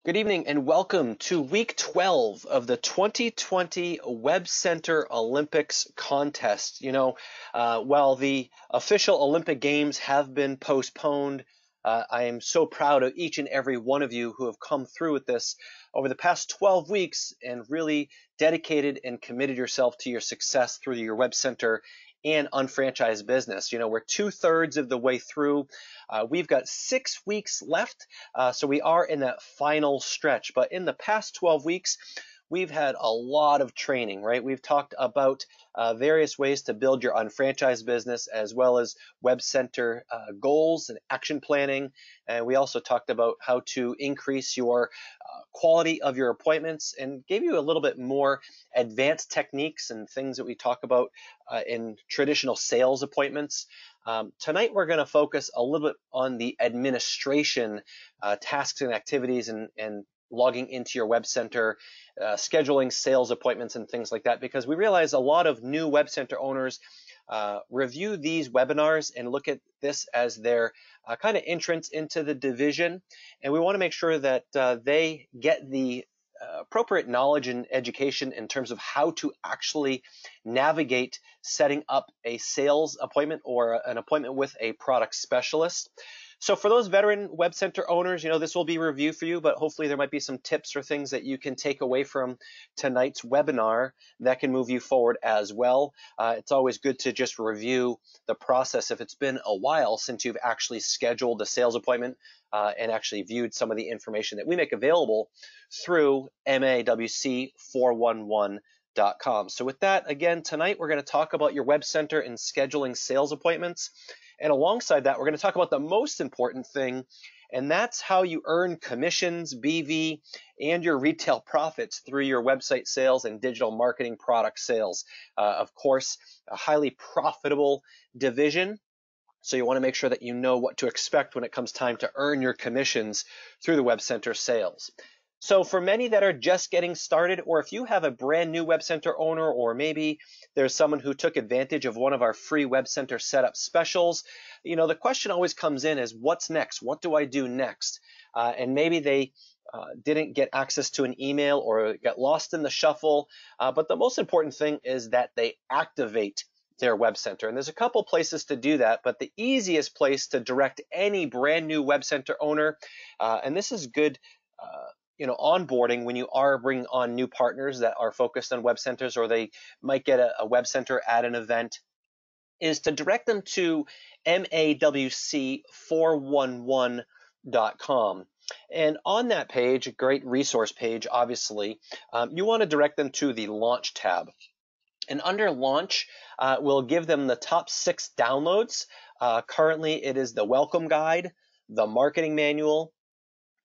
Good evening and welcome to week 12 of the 2020 Web Center Olympics contest. While the official Olympic Games have been postponed, I am so proud of each and every one of you who have come through with this over the past 12 weeks and really dedicated and committed yourself to your success through your Web Center and unfranchised business. We're 2/3 of the way through. We've got 6 weeks left, so we are in that final stretch. But in the past 12 weeks, we've had a lot of training, right? We've talked about various ways to build your unfranchised business, as well as Web Center goals and action planning. And we also talked about how to increase your quality of your appointments and gave you a little bit more advanced techniques and things that we talk about in traditional sales appointments. Tonight, we're going to focus a little bit on the administration tasks and activities and logging into your Web Center, scheduling sales appointments and things like that, because we realize a lot of new Web Center owners review these webinars and look at this as their kind of entrance into the division. And we want to make sure that they get the appropriate knowledge and education in terms of how to actually navigate setting up a sales appointment or an appointment with a product specialist. So for those veteran Web Center owners, this will be a review for you, but hopefully there might be some tips or things that you can take away from tonight's webinar that can move you forward as well. It's always good to just review the process if it's been a while since you've actually scheduled a sales appointment and actually viewed some of the information that we make available through MAWC411.com. So with that, again, tonight we're going to talk about your Web Center and scheduling sales appointments. And alongside that, we're going to talk about the most important thing, and that's how you earn commissions, BV, and your retail profits through your website sales and digital marketing product sales. Of course, a highly profitable division. So you want to make sure that you know what to expect when it comes time to earn your commissions through the Web Center sales. So for many that are just getting started, or if you have a brand new Web Center owner, or maybe there's someone who took advantage of one of our free Web Center setup specials, the question always comes in is, what's next? What do I do next? And maybe they didn't get access to an email or got lost in the shuffle. But the most important thing is that they activate their Web Center. And there's a couple places to do that, but the easiest place to direct any brand new Web Center owner, and this is good onboarding when you are bringing on new partners that are focused on Web Centers, or they might get a Web Center at an event, is to direct them to MAWC411.com. And on that page, a great resource page, obviously, you want to direct them to the Launch tab. And under Launch, we'll give them the top 6 downloads. Currently, it is the Welcome Guide, the Marketing Manual,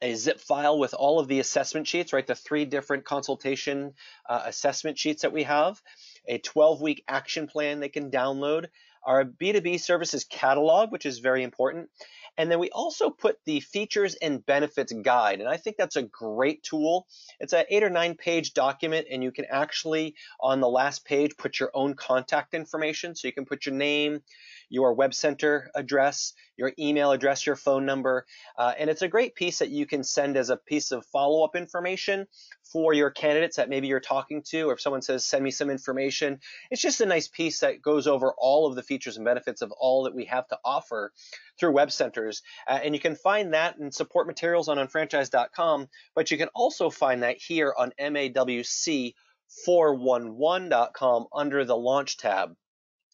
a zip file with all of the assessment sheets, right? The 3 different consultation assessment sheets that we have, a 12-week action plan they can download, our B2B services catalog, which is very important. And then we also put the features and benefits guide. And I think that's a great tool. It's an 8 or 9 page document, and you can actually, on the last page, put your own contact information. So you can put your name, your Web Center address, your email address, your phone number. And it's a great piece that you can send as a piece of follow-up information for your candidates that maybe you're talking to, or if someone says, send me some information. It's just a nice piece that goes over all of the features and benefits of all that we have to offer through Web Centers. And you can find that in support materials on unfranchise.com, but you can also find that here on MAWC411.com under the Launch tab.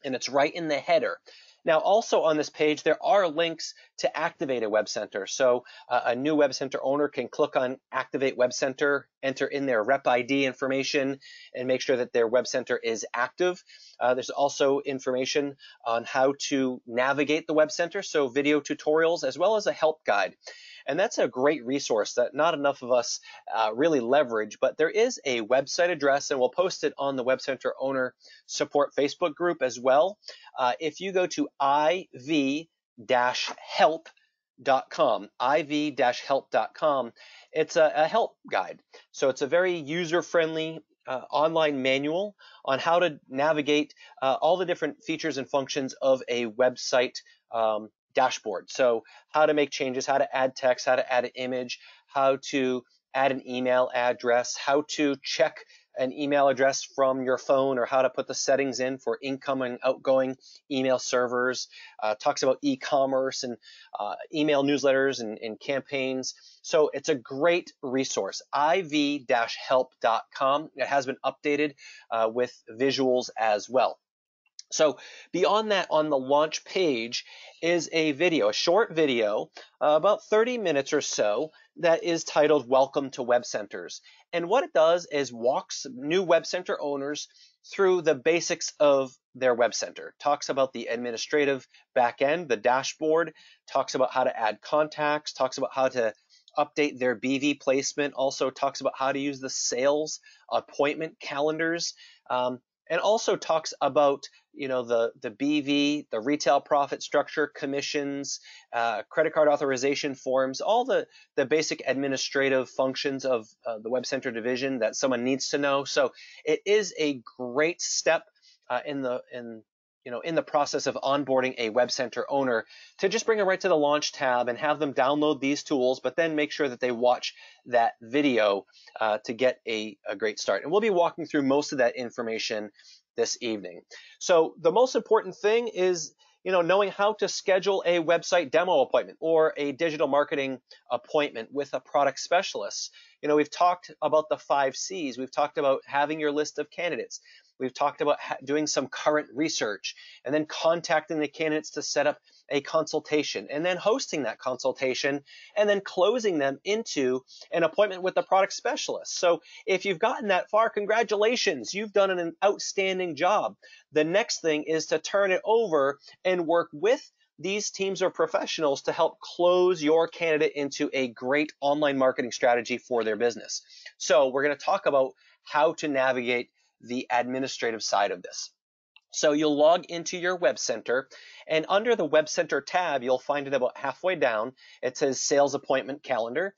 And it's right in the header. Now, also on this page, there are links to activate a Web Center. So a new Web Center owner can click on Activate Web Center, enter in their rep ID information, and make sure that their Web Center is active. There's also information on how to navigate the Web Center, so video tutorials, as well as a help guide. And that's a great resource that not enough of us really leverage, but there is a website address, and we'll post it on the Web Center Owner Support Facebook group as well. If you go to iv-help.com, iv-help.com, it's a help guide. So it's a very user-friendly online manual on how to navigate all the different features and functions of a website dashboard. So how to make changes, how to add text, how to add an image, how to add an email address, how to check an email address from your phone, or how to put the settings in for incoming, outgoing email servers. Talks about e-commerce and email newsletters and campaigns. So it's a great resource, iv-help.com. It has been updated with visuals as well. So beyond that, on the launch page is a video, a short video, about 30 minutes or so, that is titled Welcome to Web Centers. And what it does is walks new Web Center owners through the basics of their Web Center. Talks about the administrative back end, the dashboard, talks about how to add contacts, talks about how to update their BV placement, also talks about how to use the sales appointment calendars, and also talks about the BV, the retail profit structure, commissions, credit card authorization forms, all the basic administrative functions of the Web Center division that someone needs to know. So it is a great step in the process of onboarding a Web Center owner, to just bring it right to the launch tab and have them download these tools, but then make sure that they watch that video to get a great start. And we'll be walking through most of that information this evening. So the most important thing is knowing how to schedule a website demo appointment or a digital marketing appointment with a product specialist. We've talked about the 5 C's. We've talked about having your list of candidates. We've talked about doing some current research, and then contacting the candidates to set up a consultation, and then hosting that consultation, and then closing them into an appointment with the product specialist. So if you've gotten that far, congratulations, you've done an outstanding job. The next thing is to turn it over and work with these teams of professionals to help close your candidate into a great online marketing strategy for their business. So we're going to talk about how to navigate the administrative side of this. So you'll log into your Web Center, and under the Web Center tab, you'll find it about halfway down. It says Sales Appointment Calendar,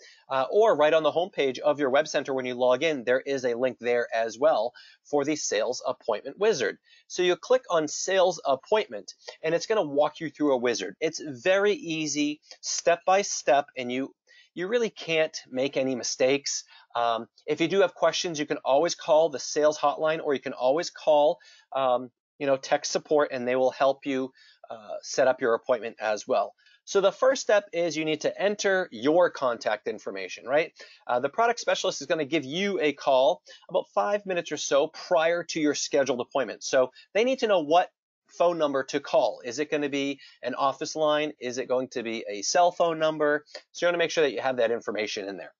or right on the homepage of your Web Center when you log in, there is a link there as well for the Sales Appointment Wizard. So you click on Sales Appointment, and it's going to walk you through a wizard. It's very easy, step by step, and you really can't make any mistakes. If you do have questions, you can always call the sales hotline, or you can always call tech support, and they will help you set up your appointment as well. So the first step is you need to enter your contact information, right? The product specialist is going to give you a call about 5 minutes or so prior to your scheduled appointment. So they need to know what phone number to call. Is it going to be an office line? Is it going to be a cell phone number? So you want to make sure that you have that information in there.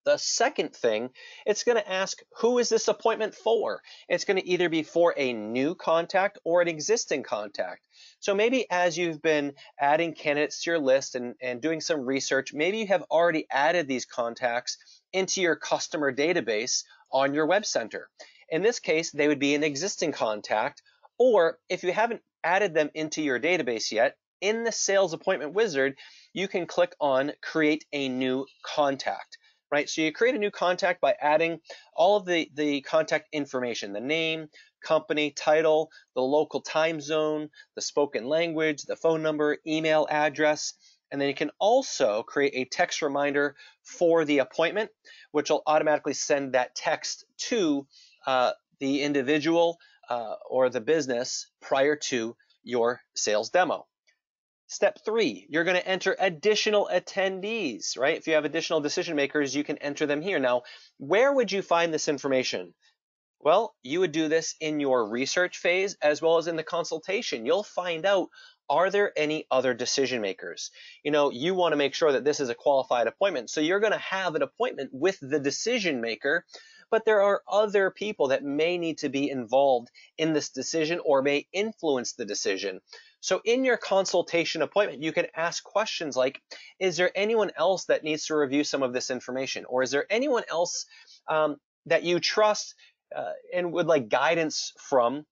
The second thing, it's going to ask, who is this appointment for? It's going to either be for a new contact or an existing contact. So maybe as you've been adding candidates to your list and doing some research, maybe you have already added these contacts into your customer database on your Web Center. In this case, they would be an existing contact, or if you haven't added them into your database yet, in the Sales Appointment Wizard, you can click on Create a New Contact. Right, so you create a new contact by adding all of the contact information, the name, company, title, the local time zone, the spoken language, the phone number, email address, and then you can also create a text reminder for the appointment, which will automatically send that text to the individual or the business prior to your sales demo. Step 3, you're going to enter additional attendees, right? If you have additional decision makers, you can enter them here. Now, where would you find this information? Well, you would do this in your research phase as well as in the consultation. You'll find out, are there any other decision makers? You want to make sure that this is a qualified appointment. So you're going to have an appointment with the decision maker, but there are other people that may need to be involved in this decision or may influence the decision. So in your consultation appointment, you can ask questions like, is there anyone else that needs to review some of this information? Or is there anyone else that you trust and would like guidance from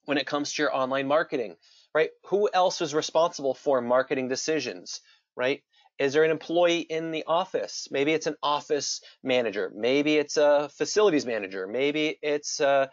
when it comes to your online marketing, right? Who else is responsible for marketing decisions, right? Is there an employee in the office? Maybe it's an office manager. Maybe it's a facilities manager. Maybe it's a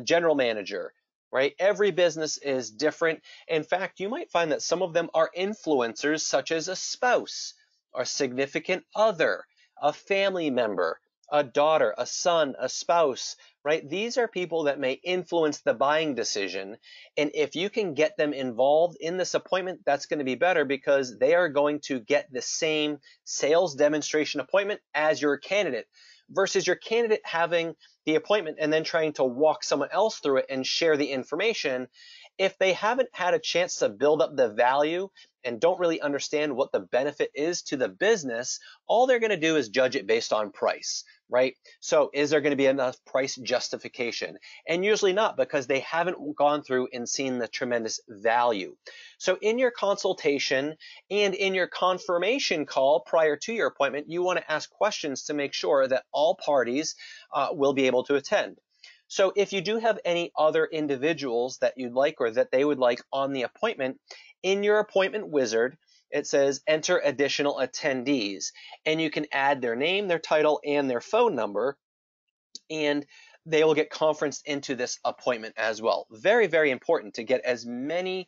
general manager. Right? Every business is different. In fact, you might find that some of them are influencers, such as a spouse or significant other. a family member, a daughter, a son, a spouse, right? These are people that may influence the buying decision. And if you can get them involved in this appointment, that's going to be better because they are going to get the same sales demonstration appointment as your candidate versus your candidate having the appointment and then trying to walk someone else through it and share the information. If they haven't had a chance to build up the value and don't really understand what the benefit is to the business, all they're going to do is judge it based on price, right? So is there going to be enough price justification? And usually not, because they haven't gone through and seen the tremendous value. So in your consultation and in your confirmation call prior to your appointment, you want to ask questions to make sure that all parties will be able to attend. So if you do have any other individuals that you'd like or that they would like on the appointment, in your appointment wizard, it says enter additional attendees, and you can add their name, their title, and their phone number, and they will get conferenced into this appointment as well. Very, very important to get as many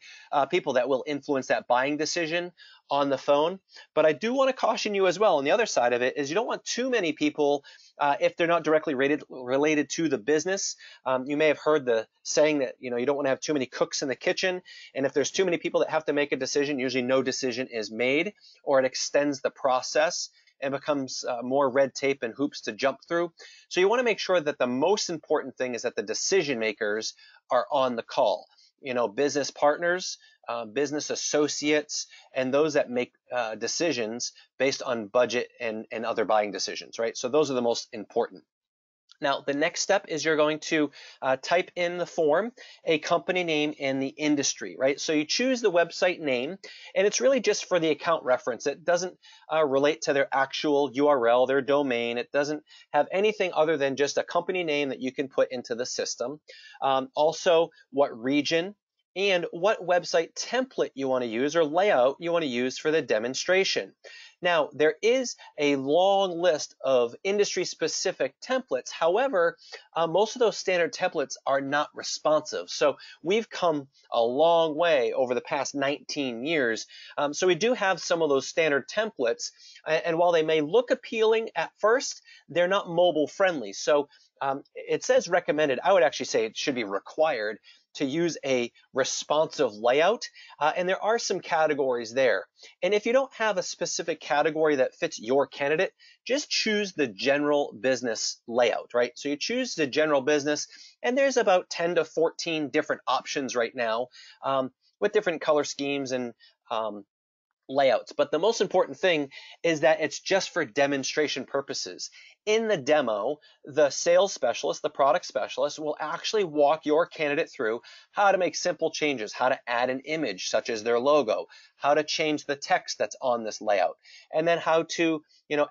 people that will influence that buying decision on the phone. But I do want to caution you as well. On the other side of it is you don't want too many people if they're not directly related to the business. You may have heard the saying that you don't want to have too many cooks in the kitchen. And if there's too many people that have to make a decision, usually no decision is made, or it extends the process and becomes more red tape and hoops to jump through. So you want to make sure that the most important thing is that the decision makers are on the call. Business partners, business associates, and those that make decisions based on budget and other buying decisions, right? So those are the most important. Now, the next step is you're going to type in the form a company name and the industry, right? So you choose the website name, and it's really just for the account reference. It doesn't relate to their actual URL, their domain. It doesn't have anything other than just a company name that you can put into the system. Also, what region and what website template you want to use or layout you want to use for the demonstration. Now, there is a long list of industry-specific templates. However, most of those standard templates are not responsive. So we've come a long way over the past 19 years. So we do have some of those standard templates. And while they may look appealing at first, they're not mobile friendly. So it says recommended. I would actually say it should be required to use a responsive layout, and there are some categories there. And if you don't have a specific category that fits your candidate, just choose the general business layout, right? So you choose the general business, and there's about 10 to 14 different options right now with different color schemes and layouts. But the most important thing is that it's just for demonstration purposes. In the demo, the sales specialist, the product specialist, will actually walk your candidate through how to make simple changes, how to add an image such as their logo, how to change the text that's on this layout, and then how to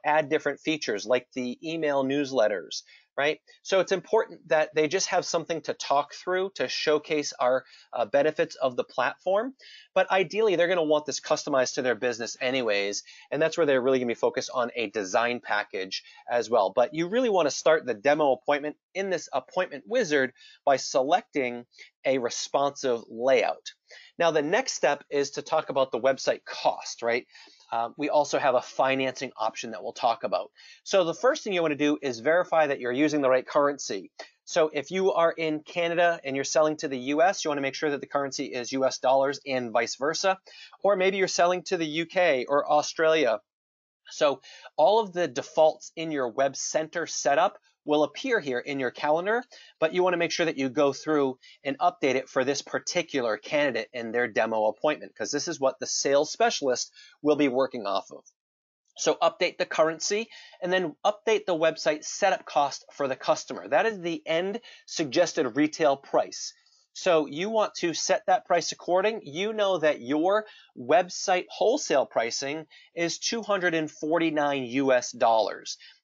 add different features like the email newsletters, right? So it's important that they just have something to talk through to showcase our benefits of the platform. But ideally, they're going to want this customized to their business anyways, and that's where they're really going to be focused on a design package as well. But you really want to start the demo appointment in this appointment wizard by selecting a responsive layout. Now, the next step is to talk about the website cost, right? We also have a financing option that we'll talk about. So the first thing you want to do is verify that you're using the right currency. So if you are in Canada and you're selling to the US, you want to make sure that the currency is US dollars and vice versa. Or maybe you're selling to the UK or Australia. So all of the defaults in your Web Center setup will appear here in your calendar, but you want to make sure that you go through and update it for this particular candidate in their demo appointment, because this is what the sales specialist will be working off of. So update the currency and then update the website setup cost for the customer. That is the end suggested retail price. So you want to set that price according. You know that your website wholesale pricing is $249 US.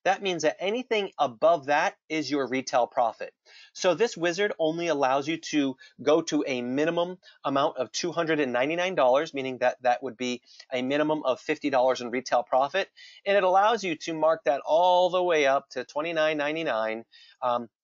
That means that anything above that is your retail profit. So this wizard only allows you to go to a minimum amount of $299, meaning that that would be a minimum of $50 in retail profit. And it allows you to mark that all the way up to $29.99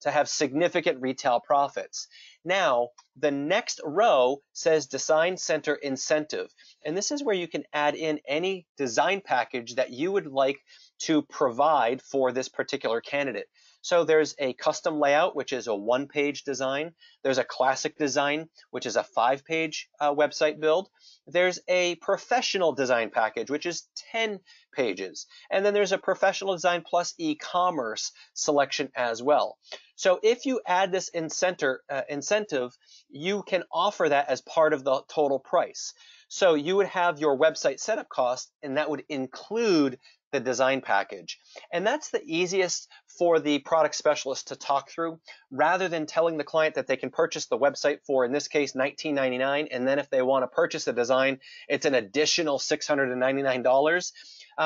to have significant retail profits. Now, the next row says Design Center Incentive. And this is where you can add in any design package that you would like to provide for this particular candidate. So there's a custom layout, which is a one-page design. There's a classic design, which is a five-page website build. There's a professional design package, which is 10 pages. And then there's a professional design plus e-commerce selection as well. So if you add this incentive, you can offer that as part of the total price. So you would have your website setup cost, and that would include the design package. And that's the easiest for the product specialist to talk through, rather than telling the client that they can purchase the website for, in this case, $19.99, and then if they want to purchase the design, it's an additional $699.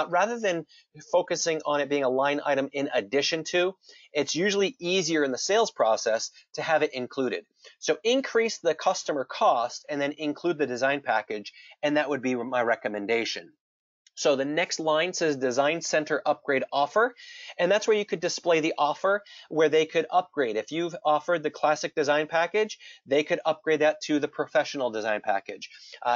Rather than focusing on it being a line item in addition to, it's usually easier in the sales process to have it included. So increase the customer cost and then include the design package, and that would be my recommendation. So the next line says Design Center Upgrade Offer, and that's where you could display the offer where they could upgrade. If you've offered the classic design package, they could upgrade that to the professional design package.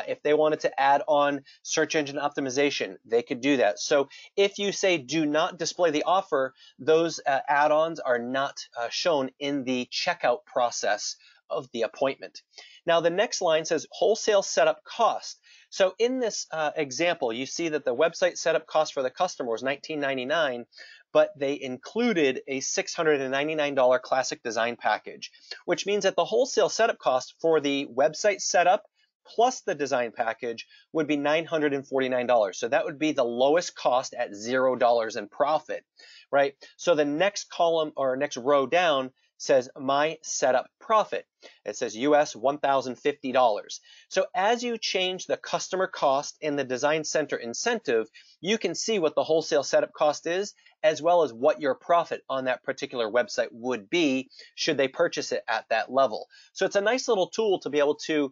If they wanted to add on search engine optimization, they could do that. So if you say do not display the offer, those add-ons are not shown in the checkout process of the appointment. Now the next line says Wholesale Setup Cost. So in this example, you see that the website setup cost for the customer was $19.99, but they included a $699 classic design package, which means that the wholesale setup cost for the website setup plus the design package would be $949. So that would be the lowest cost at $0 in profit, right? So the next column or next row down says my setup profit. It says US $1,050. So as you change the customer cost in the Design Center incentive, you can see what the wholesale setup cost is, as well as what your profit on that particular website would be should they purchase it at that level. So it's a nice little tool to be able to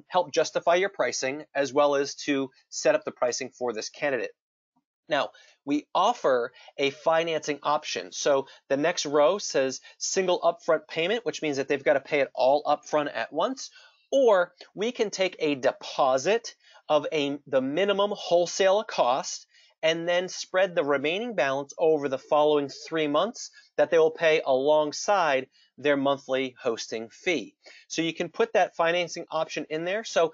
help justify your pricing, as well as to set up the pricing for this candidate. Now, we offer a financing option. So the next row says single upfront payment, which means that they've got to pay it all upfront at once, or we can take a deposit of the minimum wholesale cost and then spread the remaining balance over the following 3 months that they will pay alongside their monthly hosting fee. So you can put that financing option in there. So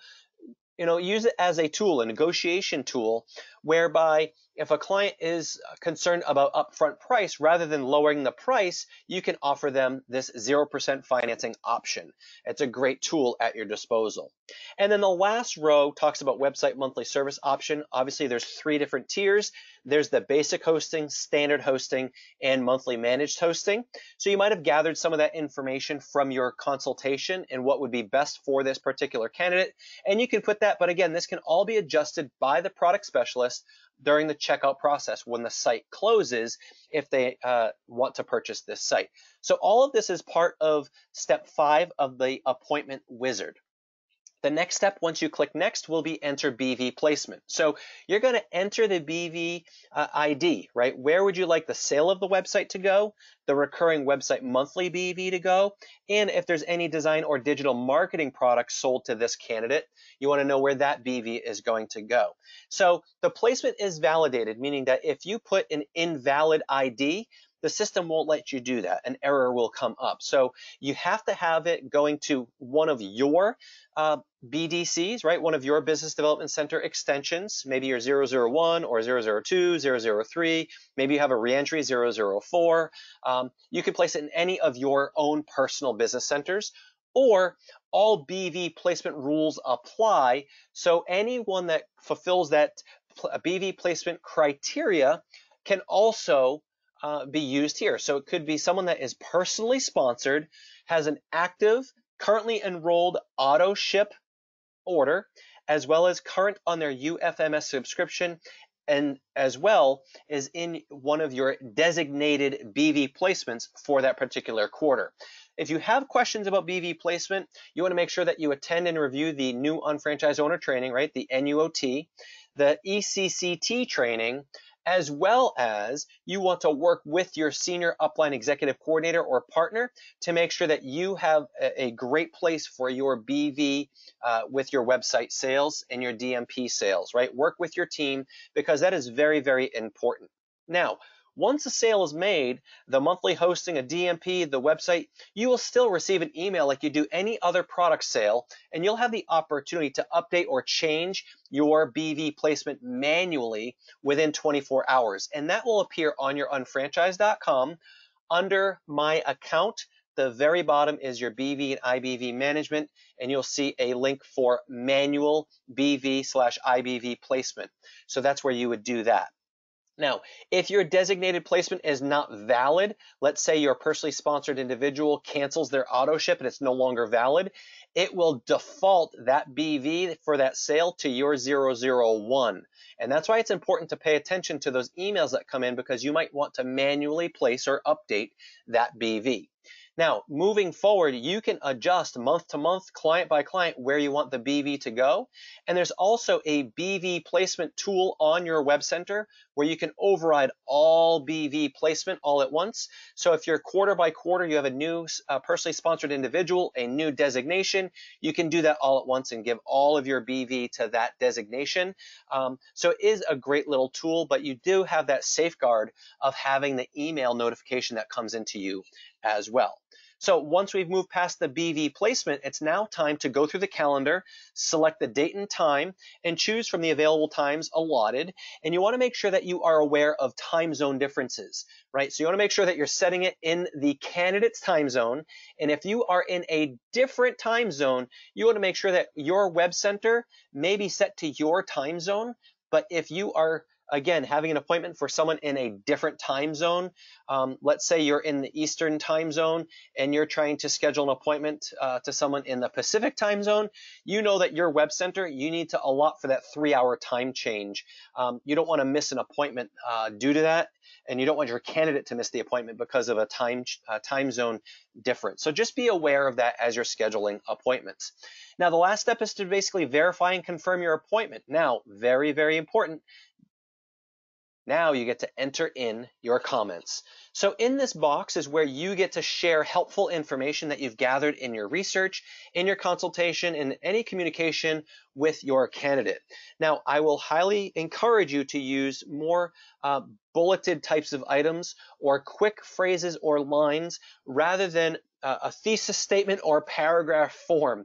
use it as a tool, a negotiation tool, whereby if a client is concerned about upfront price, rather than lowering the price, you can offer them this 0% financing option. It's a great tool at your disposal. And then the last row talks about website monthly service option. Obviously, there's 3 different tiers. There's the basic hosting, standard hosting, and monthly managed hosting. So you might have gathered some of that information from your consultation and what would be best for this particular candidate. And you can put that, but again, this can all be adjusted by the product specialist during the checkout process when the site closes, if they want to purchase this site. So all of this is part of step 5 of the appointment wizard. The next step, once you click next, will be enter BV placement. So you're going to enter the BV ID, right? Where would you like the sale of the website to go, the recurring website monthly BV to go, and if there's any design or digital marketing products sold to this candidate, you want to know where that BV is going to go. So the placement is validated, meaning that if you put an invalid ID, the system won't let you do that. An error will come up. So you have to have it going to one of your BDCs, right? One of your Business Development Center extensions, maybe your 001 or 002, 003, maybe you have a reentry 004. You can place it in any of your own personal business centers, or all BV placement rules apply. So anyone that fulfills that BV placement criteria can also be used here. So it could be someone that is personally sponsored, has an active, currently enrolled auto ship order, as well as current on their UFMS subscription, and as well as in one of your designated BV placements for that particular quarter. If you have questions about BV placement, you want to make sure that you attend and review the new unfranchised owner training, right? The NUOT, the ECCT training, as well as you want to work with your senior upline executive coordinator or partner to make sure that you have a great place for your BV with your website sales and your DMP sales, right? Work with your team, because that is very, very important. Now, once a sale is made, the monthly hosting, a DMP, the website, you will still receive an email like you do any other product sale, and you'll have the opportunity to update or change your BV placement manually within 24 hours. And that will appear on your unfranchise.com under My Account. The very bottom is your BV and IBV management, and you'll see a link for manual BV/IBV placement. So that's where you would do that. Now, if your designated placement is not valid, let's say your personally sponsored individual cancels their auto ship and it's no longer valid, it will default that BV for that sale to your 001. And that's why it's important to pay attention to those emails that come in, because you might want to manually place or update that BV. Now, moving forward, you can adjust month to month, client by client, where you want the BV to go. And there's also a BV placement tool on your web center where you can override all BV placement all at once. So if you're quarter by quarter, you have a new personally sponsored individual, a new designation, you can do that all at once and give all of your BV to that designation. So it is a great little tool, but you do have that safeguard of having the email notification that comes into you as well. So once we've moved past the BV placement, it's now time to go through the calendar, select the date and time, and choose from the available times allotted. And you want to make sure that you are aware of time zone differences, right? So you want to make sure that you're setting it in the candidate's time zone. And if you are in a different time zone, you want to make sure that your web center may be set to your time zone. But if you are, again, having an appointment for someone in a different time zone, let's say you're in the Eastern time zone and you're trying to schedule an appointment to someone in the Pacific time zone, you know that your web center, you need to allot for that 3-hour time change. You don't want to miss an appointment due to that, and you don't want your candidate to miss the appointment because of a time zone difference. So just be aware of that as you're scheduling appointments. Now, the last step is to basically verify and confirm your appointment. Now, very, very important. Now you get to enter in your comments. So in this box is where you get to share helpful information that you've gathered in your research, in your consultation, in any communication with your candidate. Now, I will highly encourage you to use more bulleted types of items or quick phrases or lines rather than a thesis statement or paragraph form.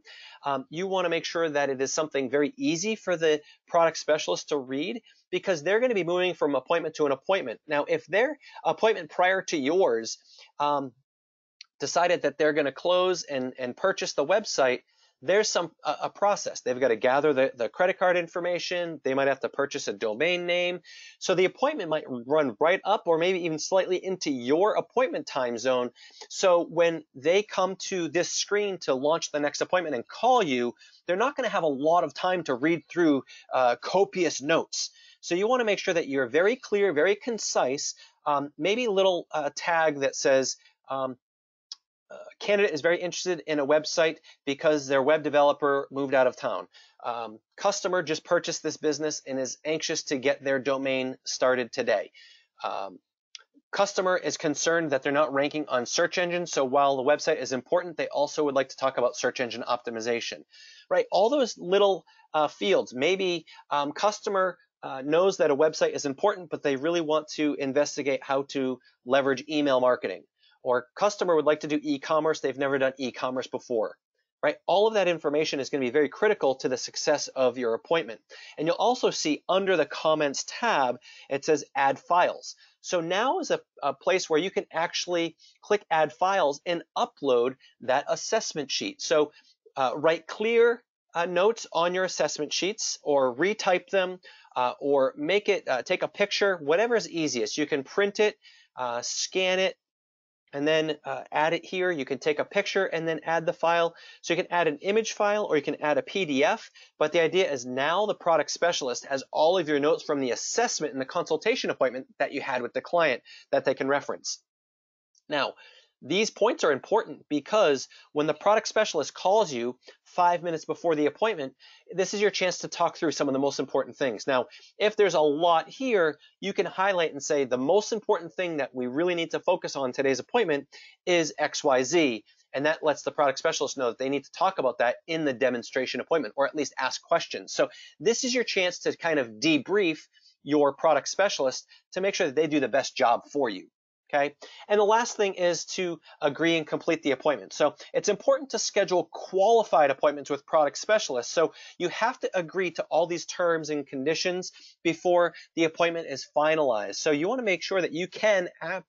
You want to make sure that it is something very easy for the product specialist to read, because they're going to be moving from appointment to an appointment. Now, if their appointment prior to yours decided that they're going to close and purchase the website, there's a process. They've got to gather the credit card information. They might have to purchase a domain name. So the appointment might run right up or maybe even slightly into your appointment time zone. So when they come to this screen to launch the next appointment and call you, they're not going to have a lot of time to read through copious notes. So you want to make sure that you're very clear, very concise, maybe a little tag that says, candidate is very interested in a website because their web developer moved out of town. Customer just purchased this business and is anxious to get their domain started today. Customer is concerned that they're not ranking on search engines, so while the website is important, they also would like to talk about search engine optimization, right? All those little fields. Maybe customer knows that a website is important, but they really want to investigate how to leverage email marketing. Or customer would like to do e-commerce, they've never done e-commerce before, right? All of that information is going to be very critical to the success of your appointment. And you'll also see under the comments tab, it says add files. So now is a place where you can actually click add files and upload that assessment sheet. So write clear notes on your assessment sheets, or retype them, or make it, take a picture, whatever is easiest. You can print it, scan it, and then add it here. You can take a picture and then add the file. So you can add an image file or you can add a PDF. But the idea is now the product specialist has all of your notes from the assessment and the consultation appointment that you had with the client that they can reference. Now, these points are important because when the product specialist calls you 5 minutes before the appointment, this is your chance to talk through some of the most important things. Now, if there's a lot here, you can highlight and say the most important thing that we really need to focus on today's appointment is XYZ. And that lets the product specialist know that they need to talk about that in the demonstration appointment, or at least ask questions. So this is your chance to kind of debrief your product specialist to make sure that they do the best job for you. Okay. And the last thing is to agree and complete the appointment. So it's important to schedule qualified appointments with product specialists. So you have to agree to all these terms and conditions before the appointment is finalized. So you want to make sure that you can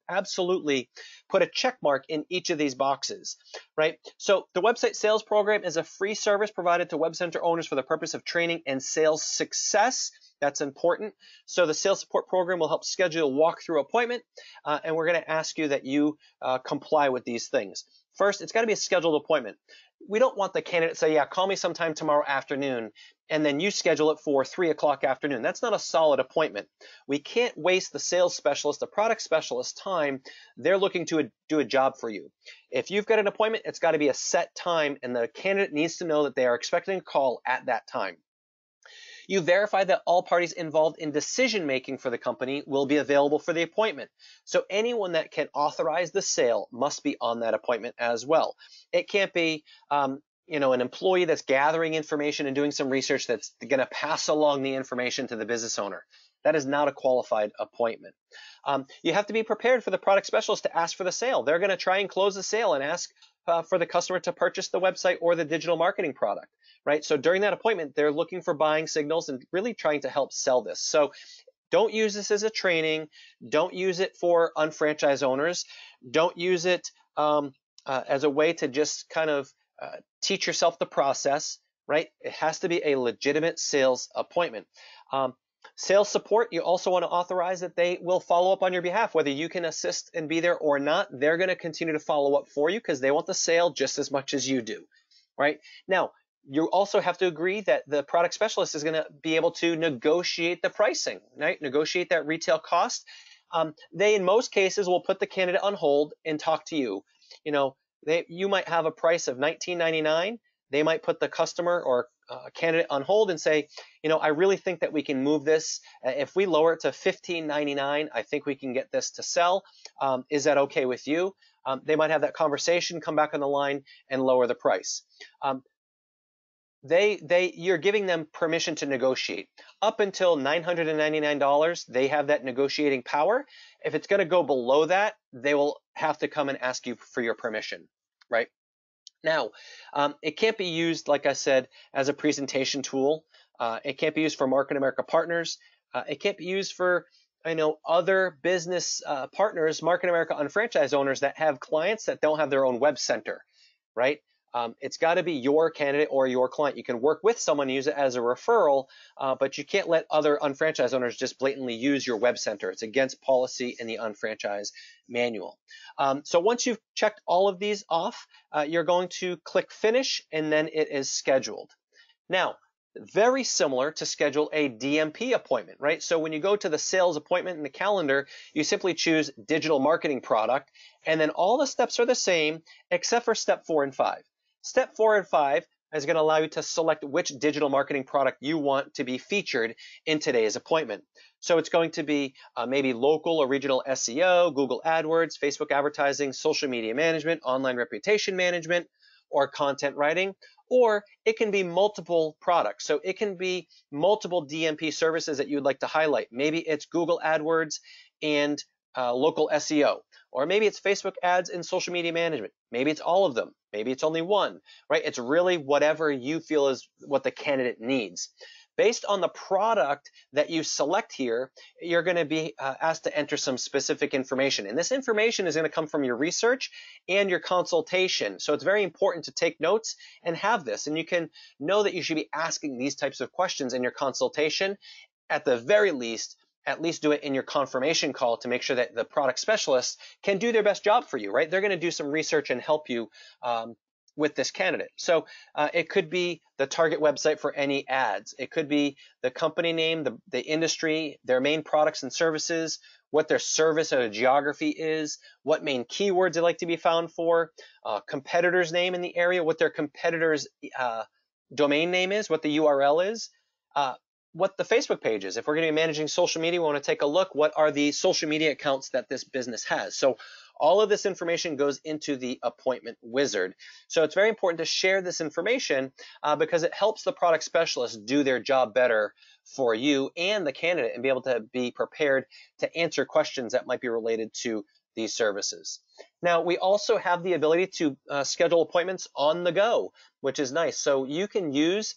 absolutely put a check mark in each of these boxes, right? So the website sales program is a free service provided to web center owners for the purpose of training and sales success. That's important. So the sales support program will help schedule a walkthrough appointment, and we're going to ask you that you comply with these things. First, it's got to be a scheduled appointment. We don't want the candidate to say, yeah, call me sometime tomorrow afternoon, and then you schedule it for 3 o'clock afternoon. That's not a solid appointment. We can't waste the sales specialist, the product specialist time. They're looking to do a job for you. If you've got an appointment, it's got to be a set time, and the candidate needs to know that they are expecting a call at that time. You verify that all parties involved in decision making for the company will be available for the appointment. So anyone that can authorize the sale must be on that appointment as well. It can't be an employee that's gathering information and doing some research that's going to pass along the information to the business owner. That is not a qualified appointment. You have to be prepared for the product specialist to ask for the sale. They're going to try and close the sale and ask for the customer to purchase the website or the digital marketing product. Right? So during that appointment, they're looking for buying signals and really trying to help sell this. So don't use this as a training. Don't use it for unfranchised owners. Don't use it as a way to just kind of teach yourself the process, right? It has to be a legitimate sales appointment. Sales support, you also want to authorize that they will follow up on your behalf. Whether you can assist and be there or not, they're going to continue to follow up for you because they want the sale just as much as you do, right? Now, you also have to agree that the product specialist is going to be able to negotiate the pricing, right? Negotiate that retail cost. They, in most cases, will put the candidate on hold and talk to you. You might have a price of $19.99. They might put the customer or candidate on hold and say, I really think that we can move this. If we lower it to $15.99, I think we can get this to sell. Is that okay with you? They might have that conversation, come back on the line, and lower the price. You're giving them permission to negotiate. Up until $999, they have that negotiating power. If it's going to go below that, they will have to come and ask you for your permission, right? Now, it can't be used, like I said, as a presentation tool. It can't be used for Market America partners. It can't be used for other business partners, Market America unfranchised owners that have clients that don't have their own web center, right? It's got to be your candidate or your client. You can work with someone, use it as a referral, but you can't let other unfranchised owners just blatantly use your web center. It's against policy in the unfranchised manual. So once you've checked all of these off, you're going to click finish, and then it is scheduled. Now, very similar to schedule a DMP appointment, right? So when you go to the sales appointment in the calendar, you simply choose digital marketing product, and then all the steps are the same except for step 4 and 5. Step 4 and 5 is going to allow you to select which digital marketing product you want to be featured in today's appointment. So it's going to be maybe local or regional SEO, Google AdWords, Facebook advertising, social media management, online reputation management, or content writing, or it can be multiple products. So it can be multiple DMP services that you'd like to highlight. Maybe it's Google AdWords and local SEO, or maybe it's Facebook ads and social media management. Maybe it's all of them. Maybe it's only one, right? It's really whatever you feel is what the candidate needs. Based on the product that you select here, you're going to be asked to enter some specific information. And this information is going to come from your research and your consultation. So it's very important to take notes and have this. And you can know that you should be asking these types of questions in your consultation. At the very least, at least do it in your confirmation call to make sure that the product specialist can do their best job for you, right? They're going to do some research and help you with this candidate. So it could be the target website for any ads. It could be the company name, the industry, their main products and services, what their service or geography is, what main keywords they like to be found for, competitor's name in the area, what their competitor's domain name is, what the URL is, what the Facebook page is. If we're going to be managing social media, we want to take a look. What are the social media accounts that this business has? So All of this information goes into the appointment wizard. So it's very important to share this information because it helps the product specialist do their job better for you and the candidate and be able to be prepared to answer questions that might be related to these services. Now, we also have the ability to schedule appointments on the go, which is nice. So you can use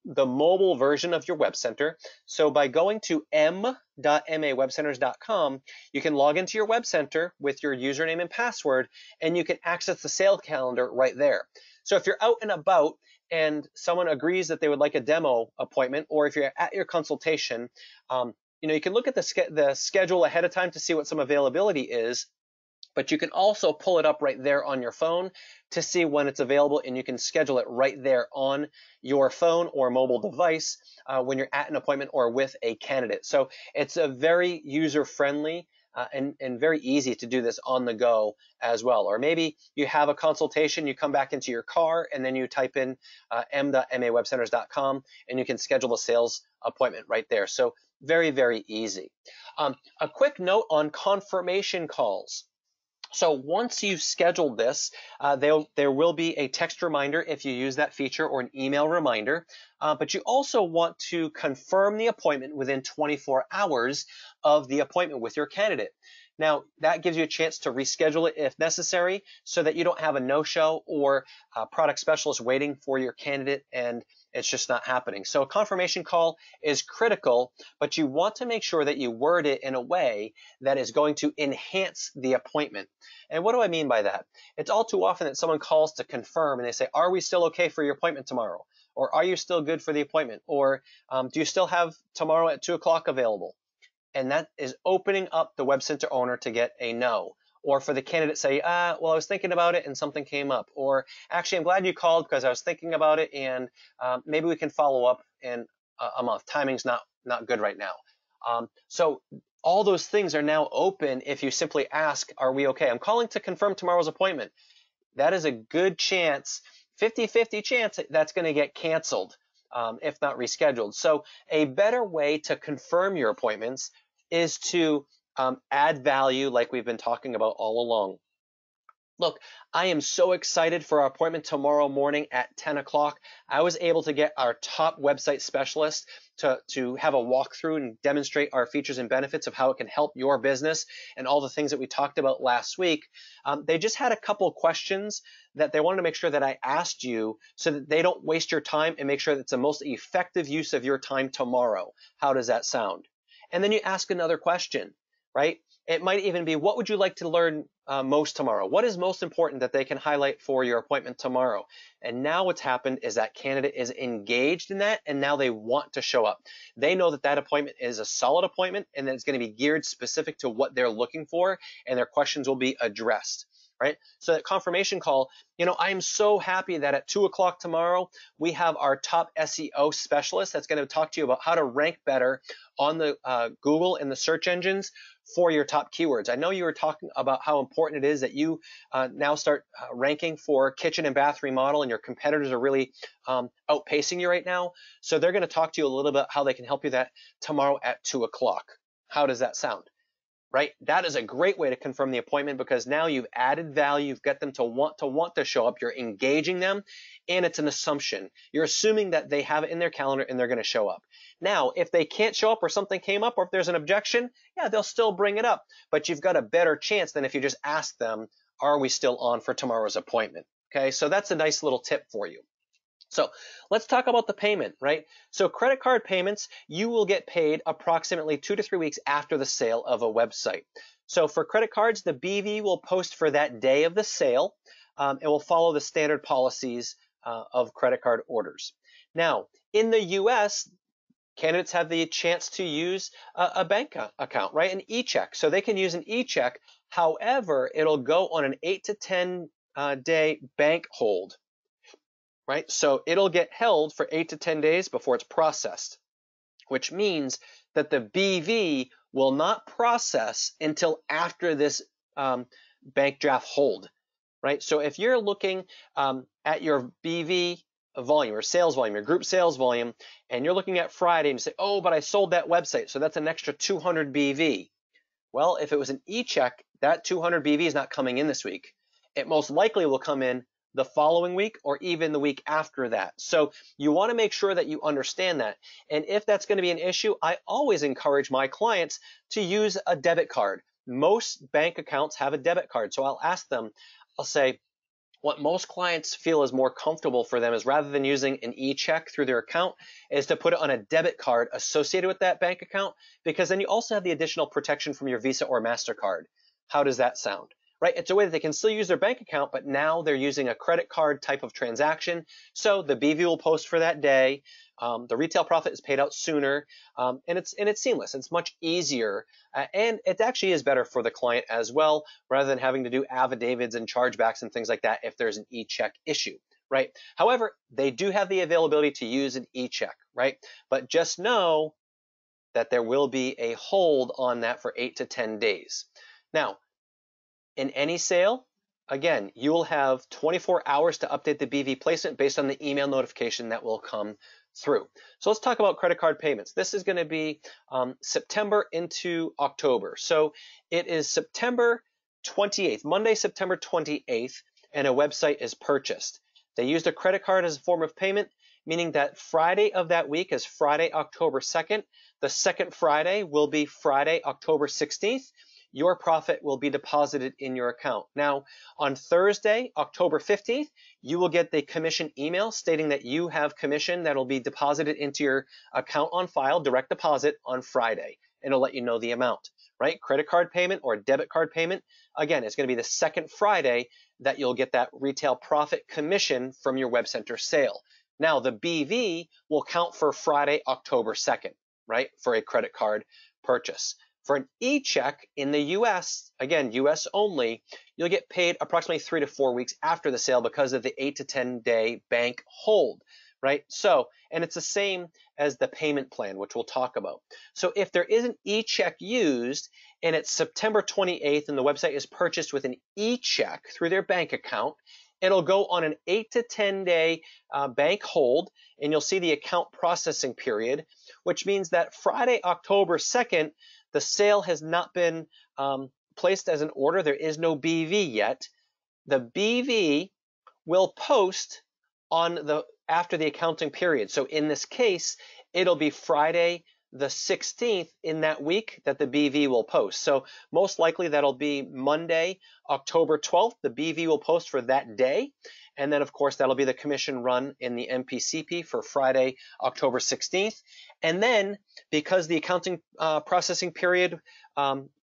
the mobile version of your web center. So by going to m.mawebcenters.com, you can log into your web center with your username and password, and you can access the sales calendar right there. So if you're out and about and someone agrees that they would like a demo appointment, or if you're at your consultation, you can look at the schedule ahead of time to see what some availability is, but you can also pull it up right there on your phone to see when it's available, and you can schedule it right there on your phone or mobile device when you're at an appointment or with a candidate. So it's a very user-friendly and very easy to do this on the go as well. Or maybe you have a consultation, you come back into your car, and then you type in m.mawebcenters.com, and you can schedule a sales appointment right there. So very, very easy. A quick note on confirmation calls. So once you've scheduled this, there will be a text reminder if you use that feature, or an email reminder. But you also want to confirm the appointment within 24 hours of the appointment with your candidate. Now, that gives you a chance to reschedule it if necessary, so that you don't have a no-show or a product specialist waiting for your candidate and it's just not happening. So a confirmation call is critical, but you want to make sure that you word it in a way that is going to enhance the appointment. And what do I mean by that? It's all too often that someone calls to confirm and they say, are we still okay for your appointment tomorrow? Or are you still good for the appointment? Or do you still have tomorrow at 2 o'clock available? And that is opening up the web center owner to get a no. Or for the candidate say, well, I was thinking about it and something came up. Or actually, I'm glad you called because I was thinking about it, and maybe we can follow up in a month. Timing's not good right now. So all those things are now open if you simply ask, are we okay? I'm calling to confirm tomorrow's appointment. That is a good chance, 50-50 chance that's going to get canceled if not rescheduled. So a better way to confirm your appointments is to add value like we've been talking about all along. Look, I am so excited for our appointment tomorrow morning at 10 o'clock. I was able to get our top website specialist to have a walkthrough and demonstrate our features and benefits of how it can help your business and all the things that we talked about last week. They just had a couple questions that they wanted to make sure that I asked you so that they don't waste your time and make sure that it's the most effective use of your time tomorrow. How does that sound? And then you ask another question, right? It might even be, what would you like to learn most tomorrow? What is most important that they can highlight for your appointment tomorrow? And now what's happened is that candidate is engaged in that, and now they want to show up. They know that that appointment is a solid appointment and that it's going to be geared specific to what they're looking for, and their questions will be addressed. Right? So that confirmation call, I am so happy that at 2 o'clock tomorrow, we have our top SEO specialist that's going to talk to you about how to rank better on the Google and the search engines for your top keywords. I know you were talking about how important it is that you now start ranking for kitchen and bath remodel, and your competitors are really outpacing you right now. So they're going to talk to you a little bit how they can help you that tomorrow at 2 o'clock. How does that sound? Right? That is a great way to confirm the appointment, because now you've added value, you've got them to want to show up, you're engaging them, and it's an assumption. You're assuming that they have it in their calendar and they're going to show up. Now, if they can't show up or something came up or if there's an objection, yeah, they'll still bring it up, but you've got a better chance than if you just ask them, are we still on for tomorrow's appointment? Okay, so that's a nice little tip for you. So let's talk about the payment, right? So credit card payments, you will get paid approximately 2 to 3 weeks after the sale of a website. So for credit cards, the BV will post for that day of the sale. It will follow the standard policies of credit card orders. Now, in the US, candidates have the chance to use a bank account, right? An e-check. So they can use an e-check. However, it'll go on an 8 to 10 day bank hold. Right? So it'll get held for 8 to 10 days before it's processed, which means that the BV will not process until after this bank draft hold, right? So if you're looking at your BV volume or sales volume, your group sales volume, and you're looking at Friday and you say, oh, but I sold that website, so that's an extra 200 BV. Well, if it was an e-check, that 200 BV is not coming in this week. It most likely will come in the following week or even the week after that. So you want to make sure that you understand that. And if that's going to be an issue, I always encourage my clients to use a debit card. Most bank accounts have a debit card. So I'll ask them, I'll say, what most clients feel is more comfortable for them is rather than using an e-check through their account is to put it on a debit card associated with that bank account, because then you also have the additional protection from your Visa or MasterCard. How does that sound? Right? It's a way that they can still use their bank account, but now they're using a credit card type of transaction. So the BV will post for that day. The retail profit is paid out sooner, and it's seamless. It's much easier, and it actually is better for the client as well, rather than having to do affidavits and chargebacks and things like that if there's an e-check issue, right? However, they do have the availability to use an e-check, right? But just know that there will be a hold on that for 8 to 10 days. Now, in any sale, again, you will have 24 hours to update the BV placement based on the email notification that will come through. So let's talk about credit card payments. This is going to be September into October. So it is September 28th, Monday, September 28th, and a website is purchased. They used a credit card as a form of payment, meaning that Friday of that week is Friday, October 2nd. The second Friday will be Friday, October 16th. Your profit will be deposited in your account. Now, on Thursday, October 15th, you will get the commission email stating that you have commission that will be deposited into your account on file, direct deposit on Friday, and it'll let you know the amount, right? Credit card payment or debit card payment, again, it's going to be the second Friday that you'll get that retail profit commission from your web center sale. Now, the BV will count for Friday, October 2nd, right, for a credit card purchase. For an e-check in the US, again, US only, you'll get paid approximately 3 to 4 weeks after the sale because of the 8 to 10 day bank hold, right? So, and it's the same as the payment plan, which we'll talk about. So if there is an e-check used and it's September 28th and the website is purchased with an e-check through their bank account, it'll go on an 8 to 10 day bank hold, and you'll see the account processing period, which means that Friday, October 2nd, the sale has not been placed as an order. There is no BV yet. The BV will post on after the accounting period. So in this case, it'll be Friday the 16th in that week that the BV will post. So most likely that'll be Monday, October 12th. The BV will post for that day. And then, of course, that'll be the commission run in the MPCP for Friday, October 16th. And then, because the accounting processing period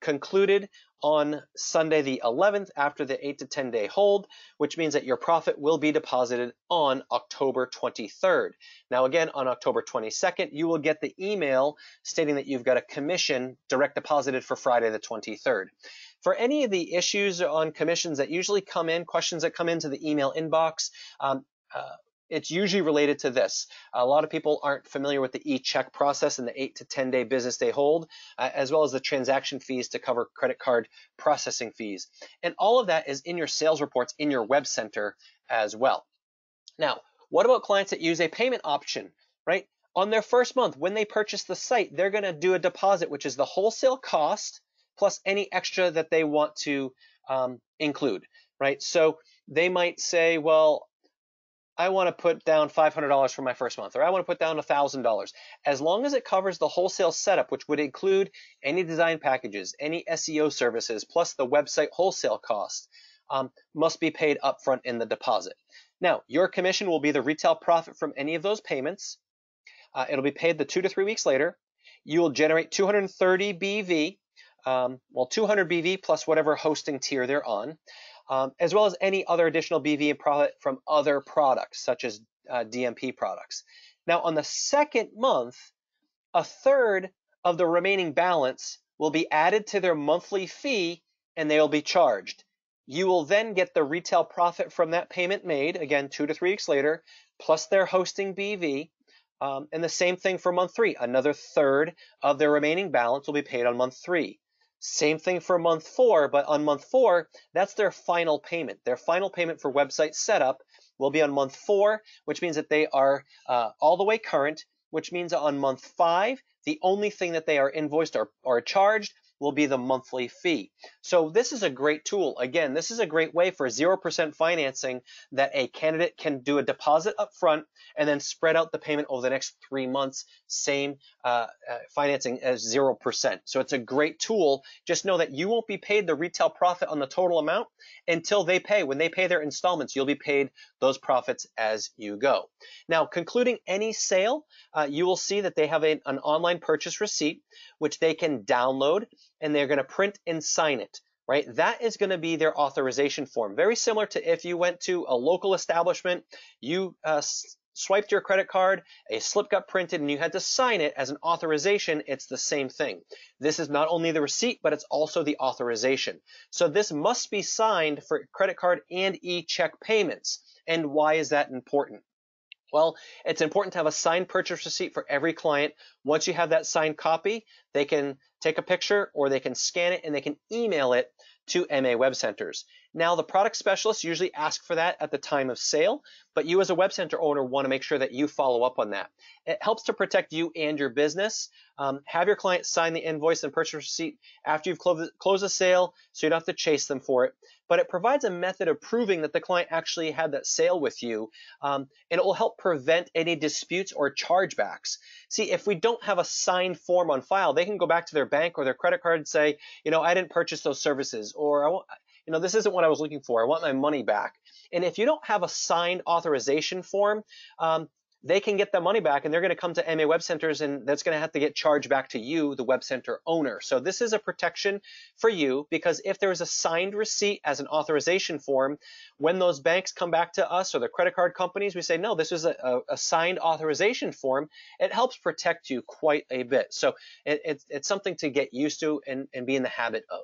concluded on Sunday the 11th after the 8 to 10 day hold, which means that your profit will be deposited on October 23rd. Now, again, on October 22nd, you will get the email stating that you've got a commission direct deposited for Friday the 23rd. For any of the issues on commissions that usually come in, questions that come into the email inbox, it's usually related to this. A lot of people aren't familiar with the e-check process and the 8 to 10 day business day hold, as well as the transaction fees to cover credit card processing fees. And all of that is in your sales reports in your web center as well. Now, what about clients that use a payment option, right? On their first month, when they purchase the site, they're going to do a deposit, which is the wholesale cost plus any extra that they want to include, right? So they might say, well, I want to put down $500 for my first month, or I want to put down $1,000. As long as it covers the wholesale setup, which would include any design packages, any SEO services, plus the website wholesale cost, must be paid upfront in the deposit. Now, your commission will be the retail profit from any of those payments. It'll be paid the 2 to 3 weeks later. You will generate 230 BV, 200 BV plus whatever hosting tier they're on. As well as any other additional BV and profit from other products, such as DMP products. Now, on the second month, a third of the remaining balance will be added to their monthly fee, and they will be charged. You will then get the retail profit from that payment made, again, 2 to 3 weeks later, plus their hosting BV. And the same thing for month 3. Another third of their remaining balance will be paid on month 3. Same thing for month 4, but on month 4, that's their final payment. Their final payment for website setup will be on month 4, which means that they are all the way current, which means on month 5, the only thing that they are invoiced or charged will be the monthly fee. So this is a great tool. Again, this is a great way for 0% financing that a candidate can do a deposit up front and then spread out the payment over the next 3 months, same financing as 0%. So it's a great tool. Just know that you won't be paid the retail profit on the total amount until they pay. When they pay their installments, you'll be paid those profits as you go. Now, concluding any sale, you will see that they have an online purchase receipt, which they can download, and they're going to print and sign it. Right? That is going to be their authorization form. Very similar to if you went to a local establishment, you swiped your credit card, a slip got printed, and you had to sign it as an authorization. It's the same thing. This is not only the receipt, but it's also the authorization. So this must be signed for credit card and e-check payments. And why is that important? Well, it's important to have a signed purchase receipt for every client. Once you have that signed copy, they can take a picture or they can scan it and they can email it to MA Web Centers. Now, the product specialists usually ask for that at the time of sale, but you as a Web Center owner want to make sure that you follow up on that. It helps to protect you and your business. Have your client sign the invoice and purchase receipt after you've closed the sale so you don't have to chase them for it. But it provides a method of proving that the client actually had that sale with you, and it will help prevent any disputes or chargebacks. See, if we don't have a signed form on file, they can go back to their bank or their credit card and say, I didn't purchase those services, or this isn't what I was looking for. I want my money back. And if you don't have a signed authorization form, they can get the money back and they're going to come to MA Web Centers and that's going to have to get charged back to you, the Web Center owner. So this is a protection for you because if there is a signed receipt as an authorization form, when those banks come back to us or the credit card companies, we say, no, this is a signed authorization form. It helps protect you quite a bit. So it's something to get used to and be in the habit of.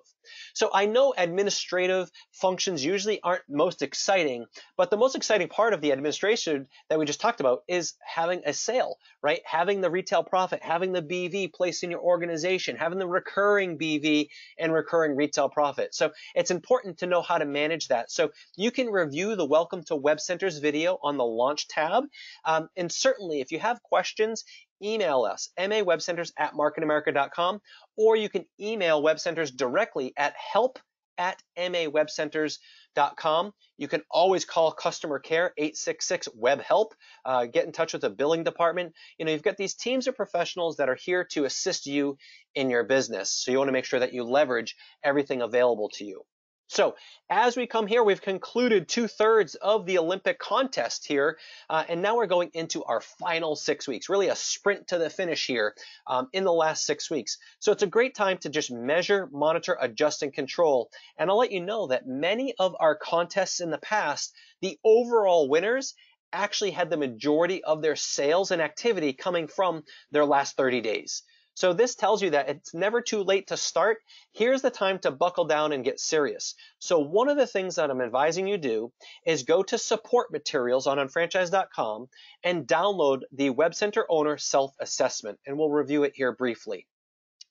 So I know administrative functions usually aren't most exciting, but the most exciting part of the administration that we just talked about is having a sale, right? Having the retail profit, having the BV placed in your organization, having the recurring BV and recurring retail profit. So it's important to know how to manage that. So you can review the Welcome to Web Centers video on the Launch tab. And certainly if you have questions, email us, mawebcenters@marketamerica.com, or you can email Web Centers directly at help@mawebcenters.com. You can always call customer care, 866-WEB-HELP. Get in touch with the billing department. You've got these teams of professionals that are here to assist you in your business. So you want to make sure that you leverage everything available to you. So as we come here, we've concluded 2/3 of the Olympic contest here, and now we're going into our final 6 weeks, really a sprint to the finish here in the last 6 weeks. So it's a great time to just measure, monitor, adjust, and control. And I'll let you know that many of our contests in the past, the overall winners actually had the majority of their sales and activity coming from their last 30 days. So this tells you that it's never too late to start. Here's the time to buckle down and get serious. So one of the things that I'm advising you do is go to support materials on unfranchise.com and download the Web Center Owner Self-Assessment, and we'll review it here briefly.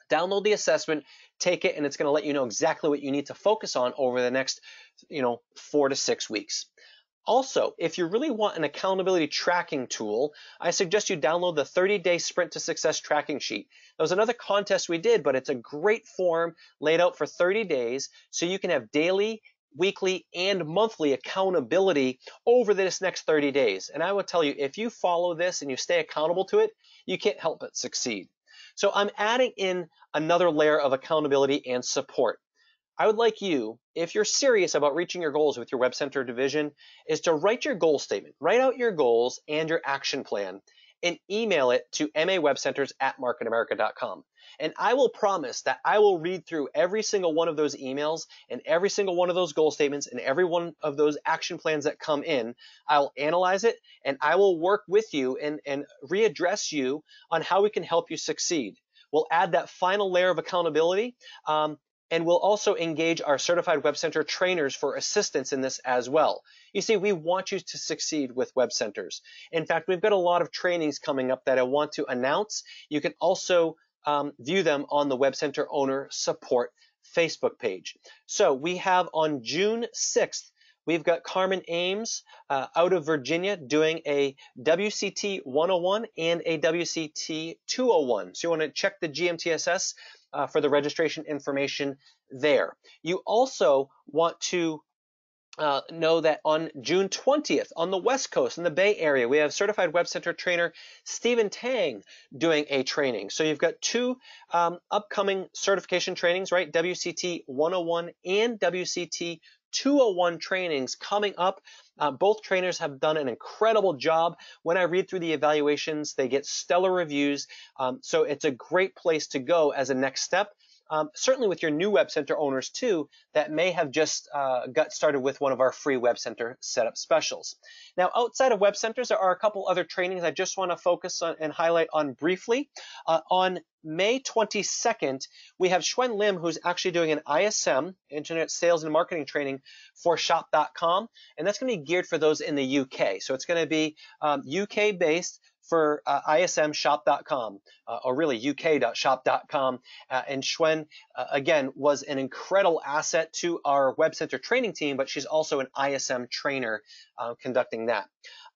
Download the assessment, take it, and it's going to let you know exactly what you need to focus on over the next 4 to 6 weeks. Also, if you really want an accountability tracking tool, I suggest you download the 30-day Sprint to Success tracking sheet. That was another contest we did, but it's a great form laid out for 30 days so you can have daily, weekly, and monthly accountability over this next 30 days. And I will tell you, if you follow this and you stay accountable to it, you can't help but succeed. So I'm adding in another layer of accountability and support. I would like you, if you're serious about reaching your goals with your Web Center division, is to write your goal statement. Write out your goals and your action plan and email it to mawebcenters@marketamerica.com. And I will promise that I will read through every single one of those emails and every single one of those goal statements and every one of those action plans that come in. I'll analyze it and I will work with you and readdress you on how we can help you succeed. We'll add that final layer of accountability. And we'll also engage our certified Web Center trainers for assistance in this as well. You see, we want you to succeed with Web Centers. In fact, we've got a lot of trainings coming up that I want to announce. You can also view them on the Web Center Owner Support Facebook page. So we have on June 6th, we've got Carmen Ames out of Virginia doing a WCT 101 and a WCT 201. So you want to check the GMTSS for the registration information there. You also want to know that on June 20th on the West Coast in the Bay Area, we have certified Web Center trainer Stephen Tang doing a training. So you've got two upcoming certification trainings, right? WCT 101 and WCT 201 trainings coming up. Both trainers have done an incredible job. When I read through the evaluations, they get stellar reviews. So it's a great place to go as a next step. Certainly with your new Web Center owners too, that may have just got started with one of our free Web Center setup specials. Now, outside of Web Centers, there are a couple other trainings I just want to focus on and highlight on briefly. On May 22nd, we have Xuan Lim, who's actually doing an ISM, Internet Sales and Marketing Training for Shop.com, and that's going to be geared for those in the UK. So it's going to be UK-based for ISM Shop.com, or really UK.shop.com. And Xuan, again, was an incredible asset to our Web Center training team, but she's also an ISM trainer conducting that.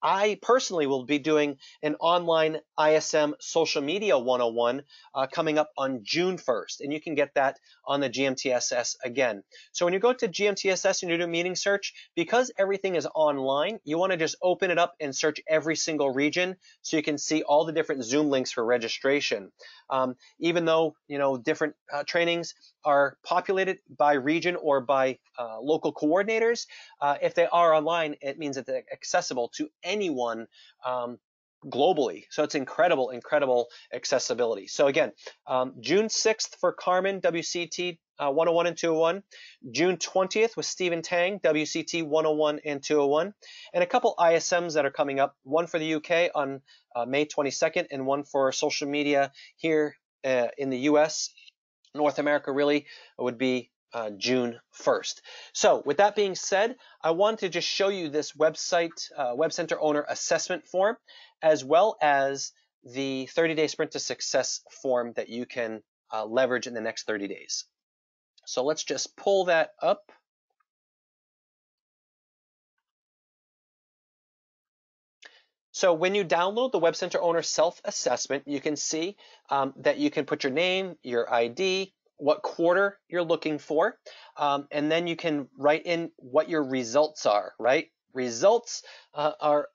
I personally will be doing an online ISM social media 101 coming up on June 1st, and you can get that on the GMTSS again. So when you go to GMTSS and you do a meeting search, because everything is online, you want to just open it up and search every single region so you can see all the different Zoom links for registration. Even though, you know, different trainings are populated by region or by local coordinators, if they are online, it means that they're accessible to anyone globally. So it's incredible accessibility. So again, June 6th for Carmen, WCT 101 and 201, June 20th with Stephen Tang, WCT 101 and 201, and a couple ISMs that are coming up, one for the UK on May 22nd and one for social media here in the US. North America really would be June 1st. So with that being said, I want to just show you this website, Web Center Owner Assessment Form, as well as the 30-day Sprint to Success form that you can leverage in the next 30 days. So let's just pull that up. So when you download the Web Center Owner Self-Assessment, you can see that you can put your name, your ID, what quarter you're looking for, and then you can write in what your results are, right? Results are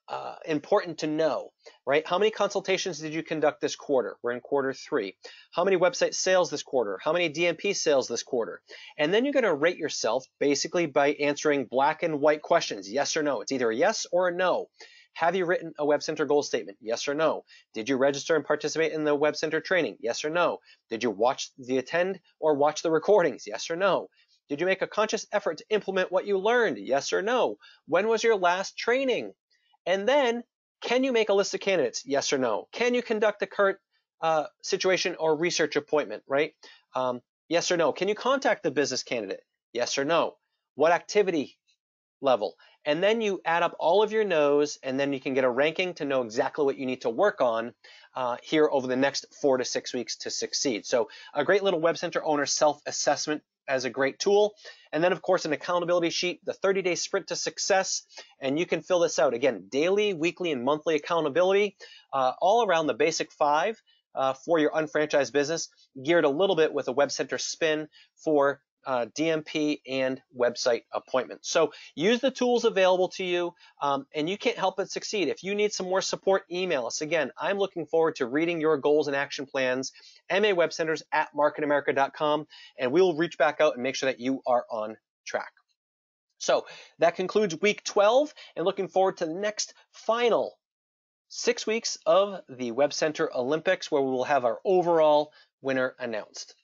important to know, right? How many consultations did you conduct this quarter? We're in quarter 3. How many website sales this quarter? How many DMP sales this quarter? And then you're going to rate yourself basically by answering black and white questions, yes or no. It's either a yes or a no. Have you written a Web Center goal statement? Yes or no. Did you register and participate in the Web Center training? Yes or no. Did you attend or watch the recordings? Yes or no. Did you make a conscious effort to implement what you learned? Yes or no. When was your last training? And then, can you make a list of candidates? Yes or no. Can you conduct a current situation or research appointment, right? Yes or no. Can you contact the business candidate? Yes or no. What activity level? And then you add up all of your no's, and then you can get a ranking to know exactly what you need to work on here over the next 4 to 6 weeks to succeed. So a great little Web Center Owner self-assessment as a great tool. And then, of course, an accountability sheet, the 30-day Sprint to Success, and you can fill this out. Again, daily, weekly, and monthly accountability, all around the basic 5 for your unfranchised business, geared a little bit with a Web Center spin for DMP and website appointments. So use the tools available to you, and you can't help but succeed. If you need some more support, email us. Again, I'm looking forward to reading your goals and action plans, mawebcenters@marketamerica.com, and we'll reach back out and make sure that you are on track. So that concludes week 12, and looking forward to the next final 6 weeks of the Web Center Olympics, where we will have our overall winner announced.